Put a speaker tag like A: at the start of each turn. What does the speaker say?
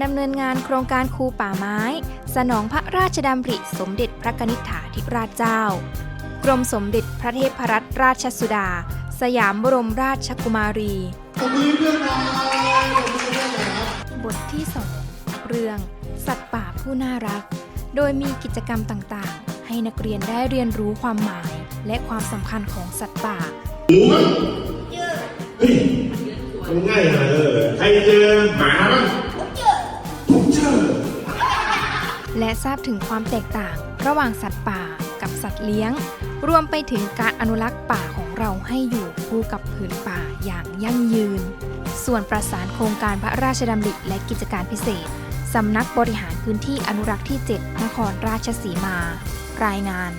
A: ดำเนินงานโครงการคูป่าไม้สนองพระราชดำริสมเด็จพระนิษฐาธิราชเจ้ากรมสมเด็จพระเทพรัตนราชสุดาสยามบรมราชกุมารีบทที่ 2 เรื่องสัตว์ป่าผู้น่ารักโดยมีกิจกรรมต่างๆให้นักเรียนได้เรียนรู้ความหมายและความสำคัญของสัตว์ป่า
B: มันง่ายเลยใครเจอหมาบ้างผมเจอ
A: และทราบถึงความแตกต่างระหว่างสัตว์ป่ากับสัตว์เลี้ยงรวมไปถึงการอนุรักษ์ป่าของเราให้อยู่คู่กับผืนป่าอย่างยั่งยืนส่วนประสานโครงการพระราชดำริและกิจการพิเศษสำนักบริหารพื้นที่อนุรักษ์ที่ 7 นครราชสีมา รายงาน